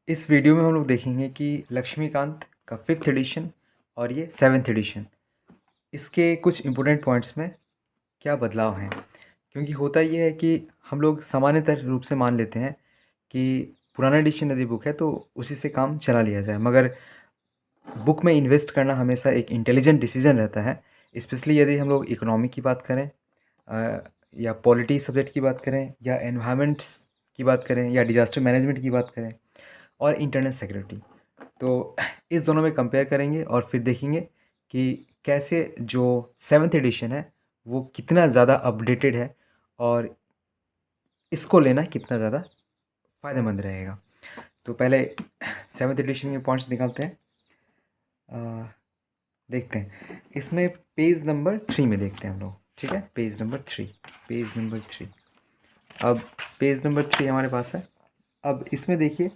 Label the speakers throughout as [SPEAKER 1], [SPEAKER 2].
[SPEAKER 1] इस वीडियो में हम लोग देखेंगे कि लक्ष्मीकांत का 5th एडिशन और ये 7th एडिशन, इसके कुछ इम्पोर्टेंट पॉइंट्स में क्या बदलाव हैं। क्योंकि होता ये है कि हम लोग सामान्यतः रूप से मान लेते हैं कि पुराना एडिशन यदि बुक है तो उसी से काम चला लिया जाए, मगर बुक में इन्वेस्ट करना हमेशा एक इंटेलिजेंट डिसीजन रहता है। स्पेशली यदि हम लोग इकोनॉमी की बात करें, या पॉलिटी सब्जेक्ट की बात करें, या एनवायरमेंट्स की बात करें, या डिजास्टर मैनेजमेंट की बात करें, और इंटरनल सिक्योरिटी। तो इस दोनों में कंपेयर करेंगे और फिर देखेंगे कि कैसे जो 7th एडिशन है वो कितना ज़्यादा अपडेटेड है और इसको लेना कितना ज़्यादा फ़ायदेमंद रहेगा। तो पहले 7th एडिशन के पॉइंट्स निकालते हैं। देखते हैं इसमें पेज नंबर 3 में देखते हैं हम लोग। ठीक है, पेज नंबर 3। अब पेज नंबर 3 हमारे पास है। अब इसमें देखिए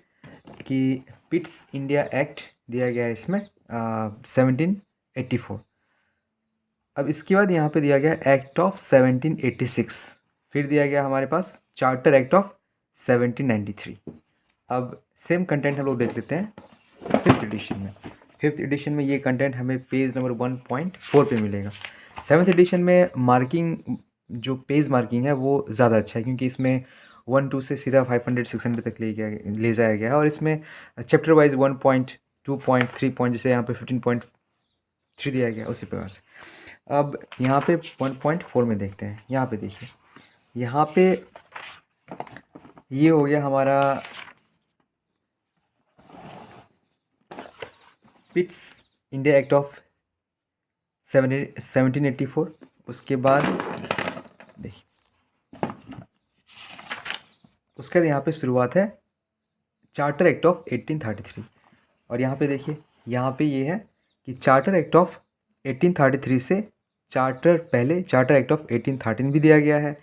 [SPEAKER 1] कि पिट्स इंडिया एक्ट दिया गया है इसमें 1784। अब इसके बाद यहाँ पे दिया गया एक्ट ऑफ 1786। फिर दिया गया हमारे पास चार्टर एक्ट ऑफ 1793। अब सेम कंटेंट हम लोग देख लेते हैं 5th एडिशन में। 5th एडिशन में ये कंटेंट हमें पेज नंबर 1.4 पे मिलेगा। 7th एडिशन में मार्किंग, जो पेज मार्किंग है वो ज़्यादा अच्छा है, क्योंकि इसमें 1-2 से सीधा 500-600 तक ले जाया गया है। और इसमें chapter wise 1 point, 2 point, 3 point, जैसे यहाँ पे 15.3 दिया गया है उसी प्रकार से। अब यहाँ पे 1.4 में देखते हैं। यहाँ पे देखिए, यहाँ पे ये हो गया हमारा पिट्स इंडिया एक्ट ऑफ 1784। उसके बाद देखिए, उसके बाद यहाँ पे शुरुआत है चार्टर एक्ट ऑफ 1833। और यहाँ पे देखिए, यहाँ पे ये है कि चार्टर एक्ट ऑफ 1833 से चार्टर एक्ट ऑफ 1813 भी दिया गया है,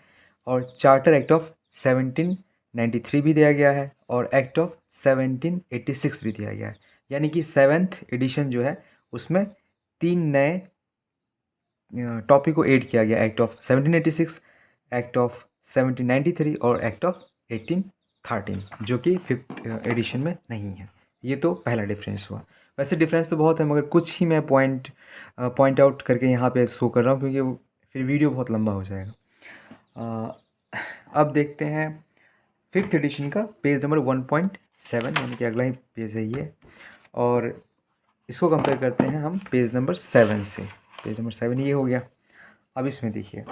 [SPEAKER 1] और चार्टर एक्ट ऑफ 1793 भी दिया गया है, और एक्ट ऑफ 1786 भी दिया गया है। यानी कि 7th एडिशन जो है उसमें 3 नए टॉपिक को ऐड किया गया, एक्ट ऑफ 1786, एक्ट ऑफ 1793 और एक्ट ऑफ 1813, जो कि 5th एडिशन में नहीं है। ये तो पहला डिफरेंस हुआ। वैसे डिफरेंस तो बहुत है, मगर कुछ ही मैं पॉइंट आउट करके यहाँ पे शो कर रहा हूँ, क्योंकि फिर वीडियो बहुत लंबा हो जाएगा। अब देखते हैं 5th एडिशन का पेज नंबर 1.7, यानी कि अगला ही पेज है ये, और इसको कंपेयर करते हैं हम पेज नंबर 7 से। पेज नंबर 7 ये हो गया। अब इसमें देखिए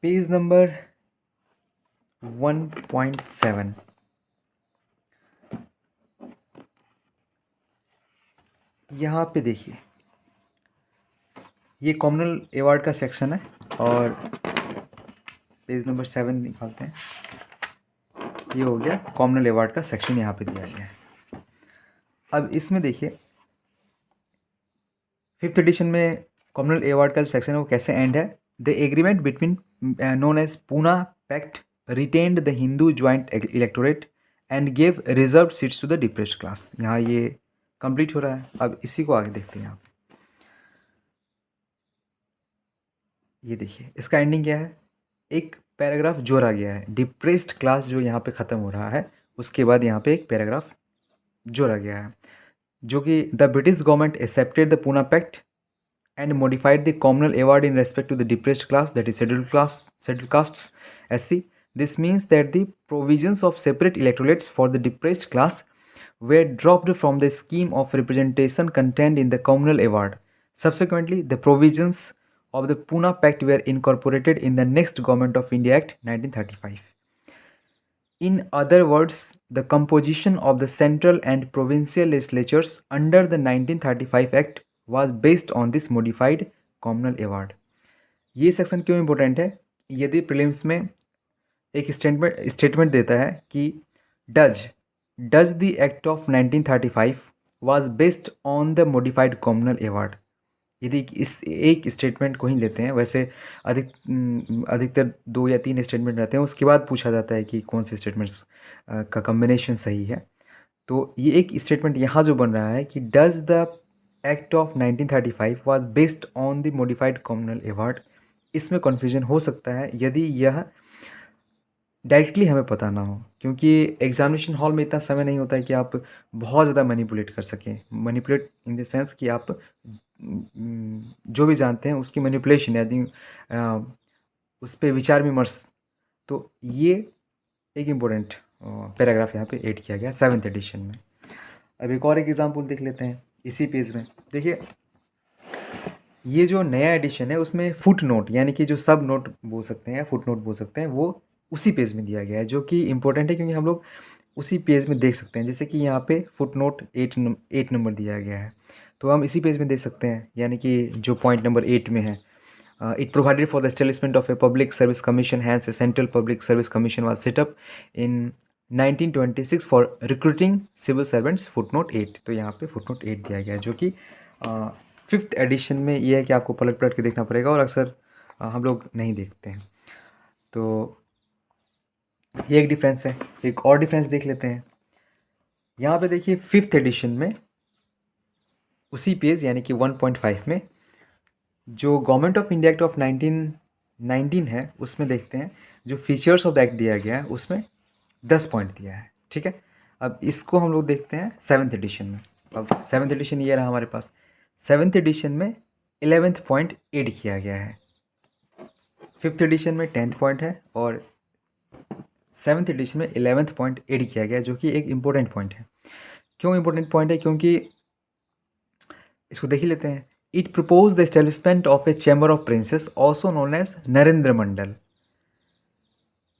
[SPEAKER 1] पेज नंबर 1.7, यहाँ पे देखिए ये कॉमनल अवार्ड का सेक्शन है, और पेज नंबर 7 निकालते हैं। ये हो गया कॉमनल अवार्ड का सेक्शन, यहाँ पे दिया गया है। अब इसमें देखिए 5th एडिशन में कॉमनल अवार्ड का जो सेक्शन है वो कैसे एंड है। The agreement between known as Poona pact retained the Hindu joint electorate and gave reserve seats to the depressed class. यहाँ ये कंप्लीट हो रहा है। अब इसी को आगे देखते हैं आप। ये देखिए इसका एंडिंग क्या है, एक पैराग्राफ जोड़ा गया है। डिप्रेस्ड क्लास जो यहाँ पे ख़त्म हो रहा है, उसके बाद यहाँ पे एक पैराग्राफ जोड़ा गया है, जो कि the British government accepted the Poona pact and modified the communal award in respect to the depressed class, that is scheduled castes, SC. This means that the provisions of separate electorates for the depressed class were dropped from the scheme of representation contained in the communal award. Subsequently, the provisions of the Pune Pact were incorporated in the next Government of India Act 1935. In other words, the composition of the central and provincial legislatures under the 1935 Act was based on this modified communal award. ये section क्यों important है? यदि prelims में एक statement देता है कि does the act of 1935 was based on the modified communal award, यदि इस एक स्टेटमेंट को ही लेते हैं, वैसे अधिकतर 2 या 3 स्टेटमेंट रहते हैं, उसके बाद पूछा जाता है कि कौन से स्टेटमेंट्स का कम्बिनेशन सही है। तो ये एक स्टेटमेंट यहाँ जो बन रहा है कि does the act of 1935 was based on the modified communal award, इसमें कन्फ्यूजन हो सकता है यदि यह डायरेक्टली हमें पता ना हो, क्योंकि एग्जामिनेशन हॉल में इतना समय नहीं होता है कि आप बहुत ज़्यादा मैनिपुलेट कर सकें। मैनिपुलेट इन द सेंस कि आप जो भी जानते हैं उसकी मैनिपुलेशन, यदि उस पे विचार विमर्श। तो ये एक इम्पोर्टेंट पैराग्राफ यहाँ पे ऐड किया गया 7th एडिशन में। अब एक और एक एग्जाम्पल देख लेते हैं इसी पेज में। देखिए, ये जो नया एडिशन है उसमें फुट नोट, यानी कि जो सब नोट बोल सकते हैं या फुट नोट बोल सकते हैं, वो उसी पेज में दिया गया है, जो कि इम्पोर्टेंट है क्योंकि हम लोग उसी पेज में देख सकते हैं। जैसे कि यहाँ पे फुट नोट 8 नंबर दिया गया है, तो हम इसी पेज में देख सकते हैं। यानी कि जो पॉइंट नंबर 8 में है, it provided for the establishment of a public service commission, hence a central public service commission was set up in 1926 for recruiting civil servants, footnote 8। तो यहाँ पे फुट नोट 8 दिया गया है, जो कि 5th एडिशन में ये है कि आपको पलट पलट के देखना पड़ेगा, और अक्सर हम लोग नहीं देखते हैं। तो ये एक डिफरेंस है। एक और डिफरेंस देख लेते हैं। यहाँ पे देखिए 5th एडिशन में उसी पेज यानी कि 1.5 में जो government of India act of 1919 है उसमें देखते हैं, जो फीचर्स ऑफ द एक्ट दिया गया है उसमें 10 पॉइंट दिया है। ठीक है, अब इसको हम लोग देखते हैं 7th एडिशन में। अब 7th एडिशन ये रहा हमारे पास। 7th एडिशन में 11th पॉइंट ऐड किया गया है। 5th एडिशन में 10th पॉइंट है, और 7th एडिशन में 11th पॉइंट ऐड किया गया है, जो कि एक इम्पोर्टेंट पॉइंट है। क्यों इम्पोर्टेंट पॉइंट है? क्योंकि इसको देख ही लेते हैं। It propose the establishment of a chamber of princes, also known as Narendra Mandal.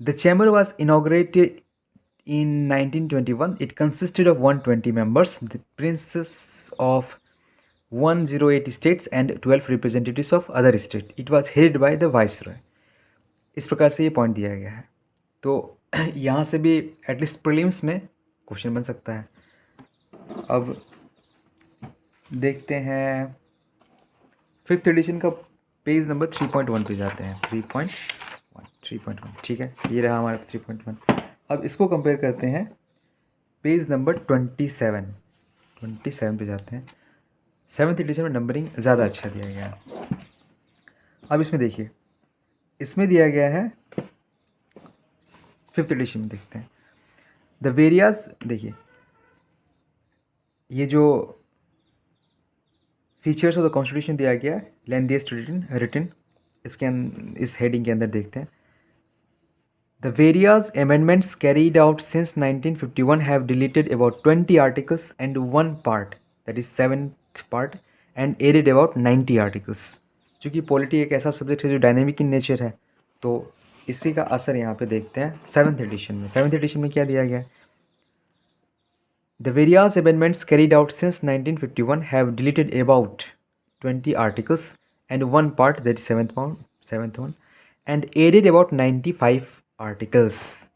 [SPEAKER 1] The chamber was inaugurated in 1921. It consisted of 120 members, the princes of 108 states and 12 representatives of other states. It was headed by the viceroy. इस प्रकार से ये point दिया गया है। तो यहाँ से भी एटलीस्ट प्रीलिम्स में क्वेश्चन बन सकता है। अब देखते हैं 5th एडिशन का पेज नंबर 3.1 पे जाते हैं। 3.1, ठीक है, ये रहा हमारा 3.1। अब इसको कंपेयर करते हैं पेज नंबर 27 पे जाते हैं। 7th एडिशन में नंबरिंग ज़्यादा अच्छा दिया गया है। अब इसमें देखिए, इसमें दिया गया है 5th एडिशन में, देखते हैं द वेरियस। देखिए, ये जो फीचर्स ऑफ द कॉन्स्टिट्यूशन दिया गया है, लेंथीएस्ट रिटन, इस हेडिंग के अंदर देखते हैं। The various amendments carried out since 1951 have deleted about 20 articles and one part, that is 7th part, and added about 90 articles। चूँकि पॉलिटी एक ऐसा सब्जेक्ट है जो डायनेमिक इन नेचर है, तो इसी का असर यहाँ पे देखते हैं 7th एडिशन में। 7th एडिशन में क्या दिया गया है? The various amendments carried out since 1951 have deleted about 20 articles and one part, that is 7th one, and added about 95 articles.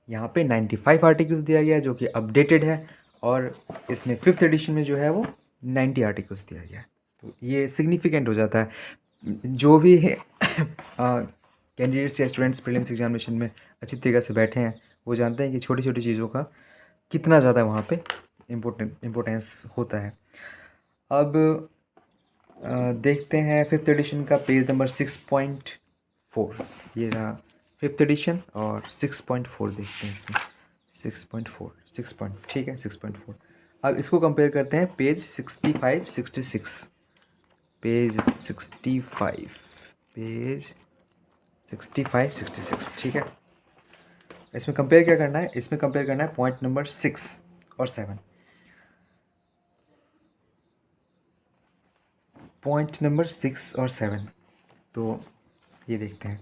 [SPEAKER 1] यहाँ पे 95 आर्टिकल्स दिया गया है, जो कि अपडेटेड है, और इसमें 5th एडिशन में जो है वो 90 आर्टिकल्स दिया गया है। तो ये सिग्निफिकेंट हो जाता है। जो भी कैंडिडेट्स या स्टूडेंट्स प्रीलिम्स एग्जामिनेशन में अच्छी तरीके से बैठे हैं, वो जानते हैं कि छोटी छोटी चीज़ों का कितना ज़्यादा वहाँ पे इम्पोर्टेंस होता है। अब देखते हैं 5th एडिशन का पेज नंबर 6.4। ये रहा 5th एडिशन, और 6.4 देखते हैं इसमें। 6.4 ठीक है, 6.4। अब इसको कंपेयर करते हैं पेज 65-66। पेज 65-66, ठीक है। इसमें कंपेयर क्या करना है? इसमें कंपेयर करना है पॉइंट नंबर 6 और 7। पॉइंट नंबर 6 और 7, तो ये देखते हैं।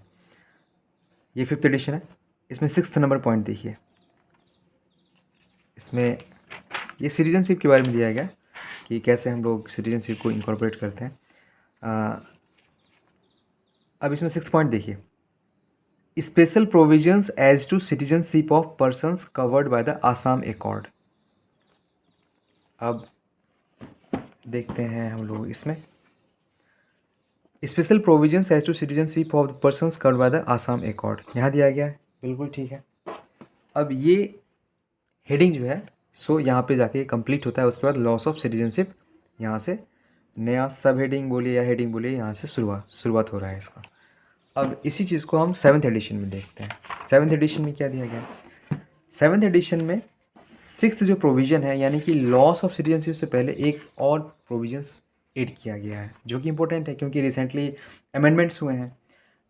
[SPEAKER 1] ये 5th एडिशन है, इसमें 6th नंबर पॉइंट देखिए। इसमें ये सिटीजनशिप के बारे में दिया गया कि कैसे हम लोग सिटीजनशिप को इनकॉर्पोरेट करते हैं। अब इसमें 6th पॉइंट देखिए, special provisions as to citizenship of persons covered by the Assam accord. अब देखते हैं हम लोग इसमें special provisions as to citizenship of persons covered by the Assam accord, यहाँ दिया गया है, बिल्कुल ठीक है। अब ये हेडिंग जो है सो यहाँ पे जाके कंप्लीट होता है। उसके बाद लॉस ऑफ सिटीजनशिप, यहाँ से नया सब हेडिंग बोलिए या हेडिंग बोलिए, यहाँ से शुरुआत हो रहा है इसका। अब इसी चीज़ को हम सेवन्थ एडिशन में देखते हैं। सेवन्थ एडिशन में क्या दिया गया है? सेवन्थ एडिशन में सिक्स्थ जो प्रोविज़न है, यानी कि लॉस ऑफ सिटीजनशिप से पहले एक और प्रोविजंस ऐड किया गया है, जो कि इम्पोर्टेंट है क्योंकि रिसेंटली अमेंडमेंट्स हुए हैं।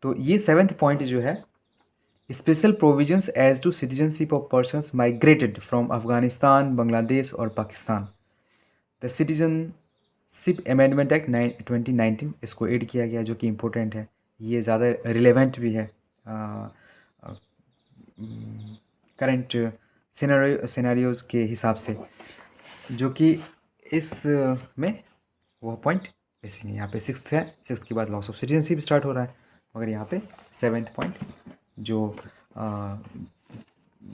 [SPEAKER 1] तो ये सेवन्थ पॉइंट जो है, special provisions as to citizenship of persons migrated from Afghanistan, Bangladesh और Pakistan. The citizenship amendment act 2019 इसको ऐड किया गया, जो कि इम्पोर्टेंट है। ये ज़्यादा रिलेवेंट भी है करंट सिनेरियोज़ के हिसाब से, जो कि इस में वो पॉइंट बेसिक है। यहाँ पे सिक्स्थ है, सिक्स्थ के बाद लॉस ऑफ सिटीजनशिप स्टार्ट हो रहा है, मगर यहाँ पे सेवेंथ पॉइंट जो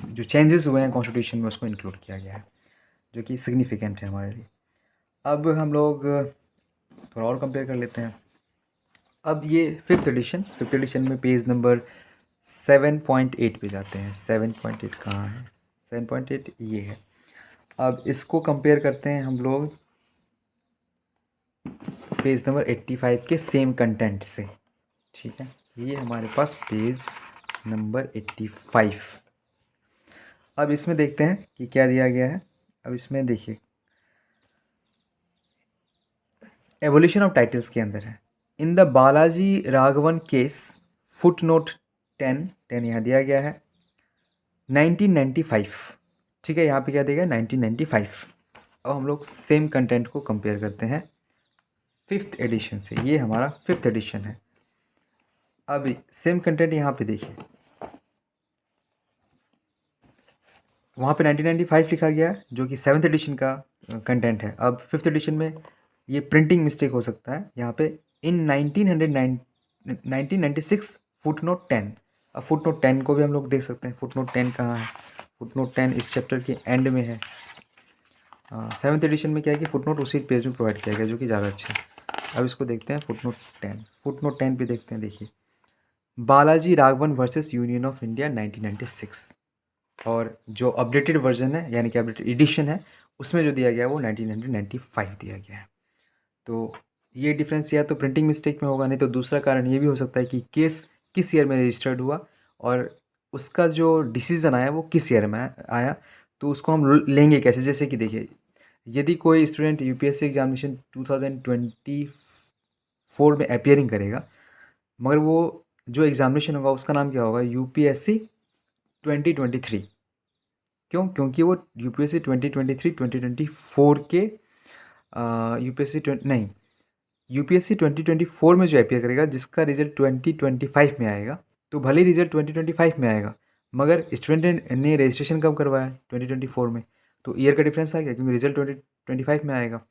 [SPEAKER 1] जो चेंजेस हुए हैं कॉन्स्टिट्यूशन में उसको इंक्लूड किया गया है, जो कि सिग्निफिकेंट है हमारे लिए। अब हम लोग थोड़ा और कंपेयर कर लेते हैं। अब ये फिफ्थ एडिशन में पेज नंबर 7.8 पे जाते हैं। 7.8 कहाँ है? 7.8 ये है। अब इसको कंपेयर करते हैं हम लोग पेज नंबर 85 के सेम कंटेंट से। ठीक है, ये हमारे पास पेज नंबर 85। अब इसमें देखते हैं कि क्या दिया गया है। अब इसमें देखिए, एवोल्यूशन ऑफ टाइटल्स के अंदर है, in the Balaji Raghavan case foot note 10 यहाँ दिया गया है 1995। ठीक है, यहाँ पे क्या दिया गया 1995। अब हम लोग सेम कंटेंट को कंपेयर करते हैं फिफ्थ एडिशन से। ये हमारा फिफ्थ एडिशन है। अब सेम कंटेंट यहाँ पे देखिए, वहाँ पे 1995 लिखा गया है, जो कि सेवन्थ एडिशन का कंटेंट है। अब फिफ्थ एडिशन में ये प्रिंटिंग मिस्टेक हो सकता है। यहाँ पे इन 1996 फुट नोट 10। अब फुट नोट 10 को भी हम लोग देख सकते हैं। फुट नोट 10 कहाँ है? फुट नोट 10 इस चैप्टर के एंड में है। सेवन्थ एडिशन में क्या है कि फुट नोट उसी पेज में प्रोवाइड किया गया, जो कि ज़्यादा अच्छा है। अब इसको देखते हैं फुट नोट 10। फुट नोट 10 पे देखते हैं, देखिए, Balaji Raghavan versus union of India 1996। और जो अपडेटेड वर्जन है, यानी कि अपडेटेड एडिशन है, उसमें जो दिया गया है वो 1995 दिया गया है। तो ये डिफरेंस या तो प्रिंटिंग मिस्टेक में होगा, नहीं तो दूसरा कारण ये भी हो सकता है कि केस किस ईयर में रजिस्टर्ड हुआ और उसका जो डिसीज़न आया वो किस ईयर में आया। तो उसको हम लेंगे कैसे? जैसे कि देखिए, यदि कोई स्टूडेंट यूपीएससी एग्जामिनेशन 2024 में अपियरिंग करेगा, मगर वो जो एग्ज़ामिनेशन होगा उसका नाम क्या होगा? यूपीएससी 2023। क्यों? क्योंकि वो यूपीएससी 2023 2024 के यूपीएससी 2024 में जो अपियर करेगा, जिसका रिजल्ट 2025 में आएगा, तो भले ही रिजल्ट 2025 में आएगा, मगर स्टूडेंट ने रजिस्ट्रेशन कब करवाया? 2024 में। तो ईयर का डिफरेंस आ गया, क्योंकि रिजल्ट 2025 में आएगा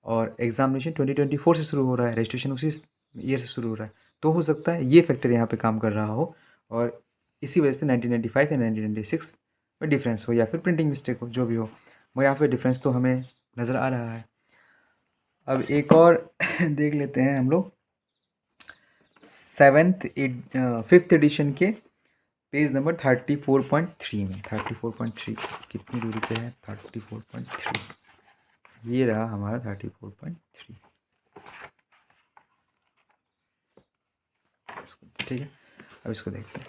[SPEAKER 1] और एग्जामिनेशन 2024 से शुरू हो रहा है, रजिस्ट्रेशन उसी ईयर से शुरू हो रहा है। तो हो सकता है ये फैक्टर यहाँ पे काम कर रहा हो और इसी वजह से 1995 या 1996 में डिफरेंस हो, या फिर प्रिंटिंग मिस्टेक हो, जो भी हो, मगर यहाँ पे डिफरेंस तो हमें नज़र आ रहा है। अब एक और देख लेते हैं हम लोग फिफ्थ एडिशन के पेज नंबर 34.3 में। 34.3 कितनी दूरी पे है? 34.3 ये रहा हमारा 34.3। ठीक है, अब इसको देखते हैं।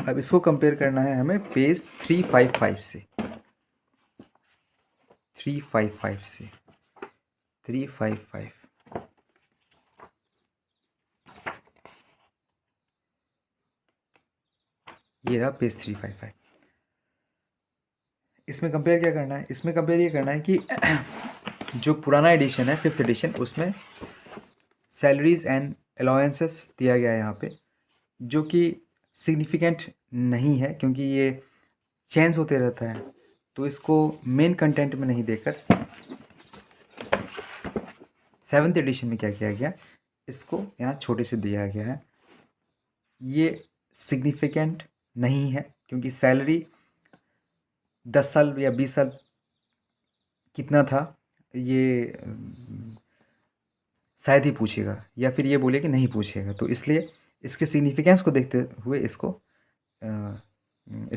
[SPEAKER 1] अब इसको कंपेयर करना है हमें पेज 355 से। 355 से 355 ये रहा पेज 355। इसमें कंपेयर क्या करना है? इसमें कंपेयर ये करना है कि जो पुराना एडिशन है फिफ्थ एडिशन, उसमें सैलरीज एंड अलाउंसेस दिया गया है यहाँ पे, जो कि सिग्निफिकेंट नहीं है क्योंकि ये चेंज होते रहता है। तो इसको मेन कंटेंट में नहीं देकर सेवन्थ एडिशन में क्या किया गया, इसको यहाँ छोटे से दिया गया है। ये सिग्निफिकेंट नहीं है क्योंकि सैलरी 10 साल या 20 साल कितना था ये शायद ही पूछेगा, या फिर ये बोले कि नहीं पूछेगा। तो इसलिए इसके सिग्निफिकेंस को देखते हुए इसको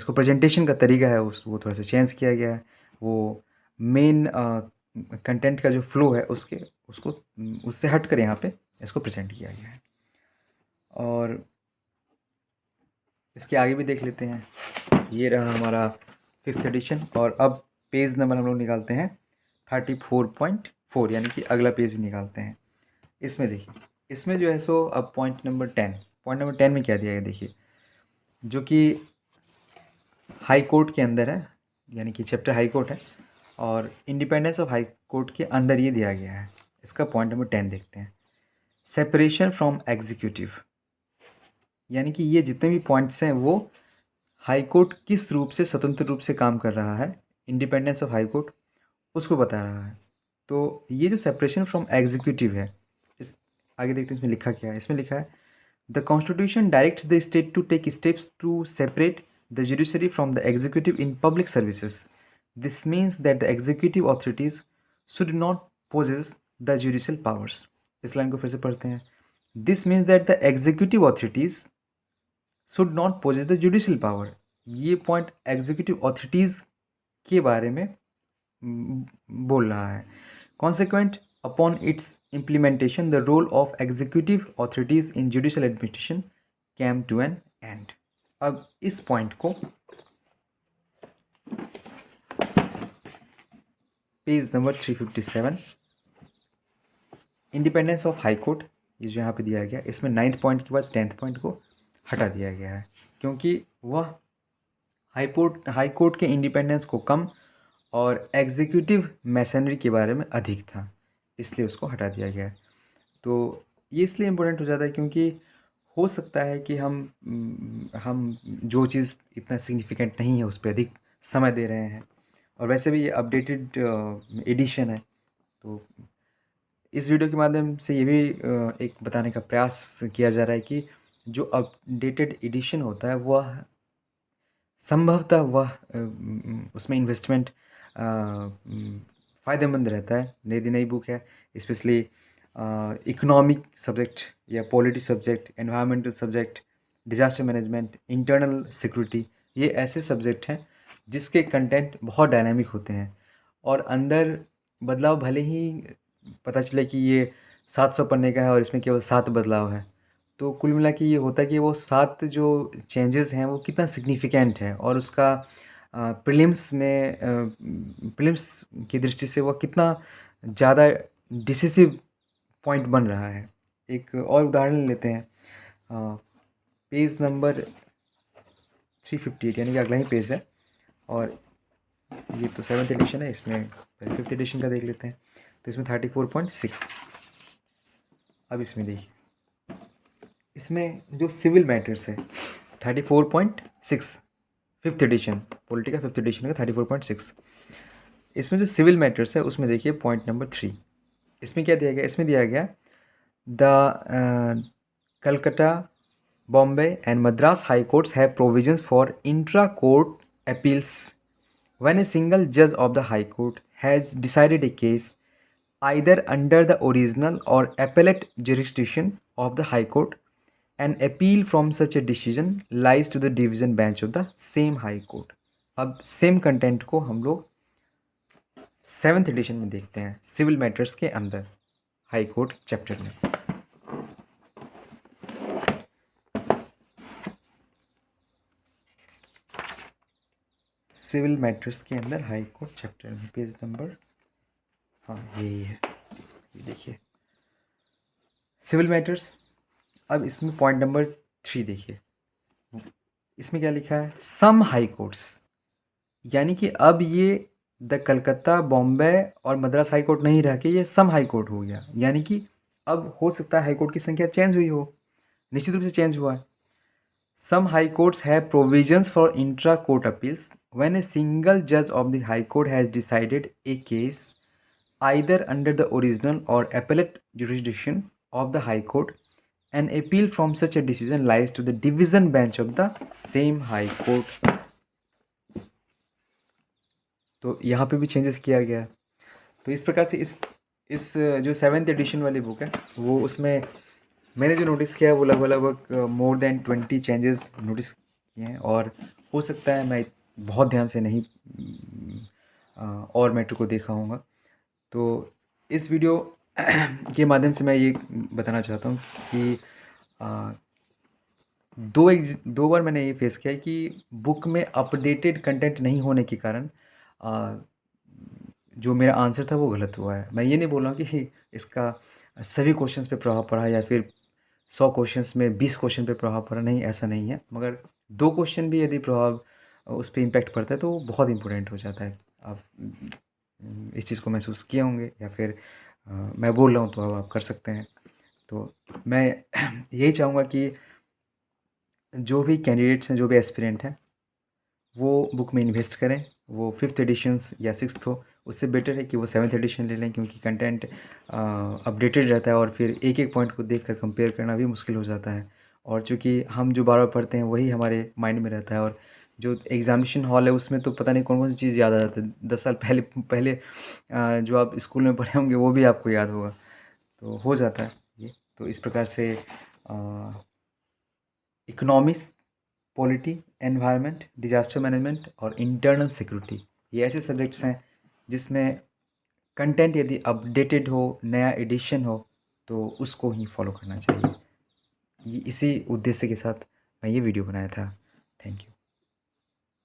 [SPEAKER 1] प्रेजेंटेशन का तरीका है वो थोड़ा सा चेंज किया गया है। वो मेन कंटेंट का जो फ्लो है उसको उससे हट कर यहाँ पे इसको प्रेजेंट किया गया है। और इसके आगे भी देख लेते हैं। ये रहा हमारा 5th एडिशन, और अब पेज नंबर हम लोग निकालते हैं 34.4, यानी कि अगला पेज निकालते हैं। इसमें देखिए, इसमें जो है सो अब पॉइंट नंबर 10 में क्या दिया गया देखिए, जो कि हाई कोर्ट के अंदर है, यानी कि चैप्टर हाई कोर्ट है, और इंडिपेंडेंस ऑफ हाई कोर्ट के अंदर ये दिया गया है। इसका पॉइंट नंबर 10 देखते हैं। सेपरेशन फ्रॉम एग्जीक्यूटिव, यानी कि ये जितने भी पॉइंट्स हैं वो हाई कोर्ट किस रूप से स्वतंत्र रूप से काम कर रहा है, इंडिपेंडेंस ऑफ हाई कोर्ट उसको बता रहा है। तो ये जो सेपरेशन फ्रॉम एग्जीक्यूटिव है, इस आगे देखते हैं इसमें लिखा क्या है। इसमें लिखा है the constitution directs the state to take steps to separate the judiciary from the executive in public services. This means that the executive authorities should not possess the judicial powers. इस लाइन को फिर से पढ़ते हैं। This means that the executive authorities should not possess the judicial power. ये point executive authorities के बारे में बोल रहा है। Consequent upon its implementation the role of executive authorities in judicial administration came to an end. अब इस point को page number 357, independence of high court, ये जो यहाँ पे दिया गया, इसमें 9th पॉइंट के बाद 10th पॉइंट को हटा दिया गया है, क्योंकि वह हाई कोर्ट के इंडिपेंडेंस को कम और एग्जीक्यूटिव मैसनरी के बारे में अधिक था, इसलिए उसको हटा दिया गया है। तो ये इसलिए इम्पोर्टेंट हो जाता है क्योंकि हो सकता है कि हम जो चीज़ इतना सिग्निफिकेंट नहीं है उस पर अधिक समय दे रहे हैं, और वैसे भी ये अपडेटेड एडिशन है। तो इस वीडियो के माध्यम से ये भी एक बताने का प्रयास किया जा रहा है कि जो अपडेटेड एडिशन होता है वह संभवतः उसमें इन्वेस्टमेंट फ़ायदेमंद रहता है। नई बुक है, स्पेशली इकोनॉमिक सब्जेक्ट या polity subject, environmental subject, disaster management, internal security, ये ऐसे सब्जेक्ट हैं जिसके कंटेंट बहुत डायनामिक होते हैं, और अंदर बदलाव भले ही पता चले कि ये 700 पन्ने का है और इसमें केवल 7 बदलाव है, तो कुल मिला के ये होता है कि वो 7 जो चेंजेस हैं वो कितना सिग्निफिकेंट है, और उसका प्रीलिम्स की दृष्टि से वो कितना ज़्यादा डिसिसिव पॉइंट बन रहा है। एक और उदाहरण लेते हैं, पेज नंबर 358, यानी कि अगला ही पेज है, और ये तो 7th एडिशन है, इसमें 5th एडिशन का देख लेते हैं। तो इसमें 34.6, अब इसमें देखिए, इसमें जो सिविल मैटर्स है 34.6, 5th एडिशन, पॉलिटी का 5th एडिशन का 34.6, इसमें जो सिविल मैटर्स है उसमें देखिए पॉइंट नंबर 3, इसमें क्या दिया गया, इसमें दिया गया the Calcutta, Bombay and Madras high courts have provisions for intra court appeals when a single judge of the high court has decided a case either under the original or appellate jurisdiction of the high court, an appeal from such a decision lies to the division bench of the same high court। अब same content को हम लोग 7th addition में देखते हैं, civil matters के अंदर high court chapter में। सिविल मैटर्स के अंदर हाई कोर्ट चैप्टर में पेज नंबर, हाँ यही है, ये देखिए सिविल मैटर्स। अब इसमें पॉइंट नंबर 3 देखिए, इसमें क्या लिखा है, सम हाई कोर्ट्स, यानी कि अब ये द कलकत्ता, बॉम्बे और मद्रास हाई कोर्ट नहीं रह के ये सम हाई कोर्ट हो गया, यानी कि अब हो सकता है हाई कोर्ट की संख्या चेंज हुई हो, निश्चित रूप से चेंज हुआ है। Some high courts have provisions for intra-court appeals when a single judge of the high court has decided a case either under the original or appellate jurisdiction of the high court. An appeal from such a decision lies to the division bench of the same high court. तो यहाँ पे भी changes किया गया है। तो इस प्रकार से इस जो 7th एडिशन वाली बुक है वो, उसमें मैंने जो नोटिस किया है वो लगभग मोर देन 20 चेंजेस नोटिस किए हैं, और हो सकता है मैं बहुत ध्यान से नहीं और मैटर को देखा होगा। तो इस वीडियो के माध्यम से मैं ये बताना चाहता हूँ कि दो बार मैंने ये फेस किया है कि बुक में अपडेटेड कंटेंट नहीं होने के कारण अ, जो मेरा आंसर था वो गलत हुआ है। मैं ये नहीं बोल रहा हूँ कि इसका सभी क्वेश्चंस पे प्रभाव पड़ा है या फिर 100 क्वेश्चंस में 20 क्वेश्चन पे प्रभाव पड़ा, नहीं ऐसा नहीं है। मगर 2 क्वेश्चन भी यदि प्रभाव उस पे इम्पैक्ट पड़ता है तो वो बहुत इम्पोर्टेंट हो जाता है। आप इस चीज़ को महसूस किए होंगे या फिर मैं बोल रहा हूँ तो अब आप कर सकते हैं। तो मैं यही चाहूँगा कि जो भी कैंडिडेट्स हैं, जो भी एस्पिरेंट हैं, वो बुक में इन्वेस्ट करें। वो 5th एडिशन्स या 6th हो, उससे बेटर है कि वो 7th एडिशन ले लें, क्योंकि कंटेंट अपडेटेड रहता है और फिर एक-एक पॉइंट को देखकर कंपेयर करना भी मुश्किल हो जाता है। और चूँकि हम जो बार-बार पढ़ते हैं वही हमारे माइंड में रहता है, और जो एग्ज़ामिनेशन हॉल है उसमें तो पता नहीं कौन-कौन सी चीज़ याद आ जाता है। 10 साल पहले पहले जो आप स्कूल में पढ़े होंगे वो भी आपको याद होगा। तो हो जाता है ये। तो इस प्रकार से economics, polity, environment, disaster management और इंटरनल सिक्योरिटी, ये ऐसे सब्जेक्ट्स हैं जिसमें कंटेंट यदि अपडेटेड हो, नया एडिशन हो, तो उसको ही फॉलो करना चाहिए। ये इसी उद्देश्य के साथ मैं ये वीडियो बनाया था। Thank you.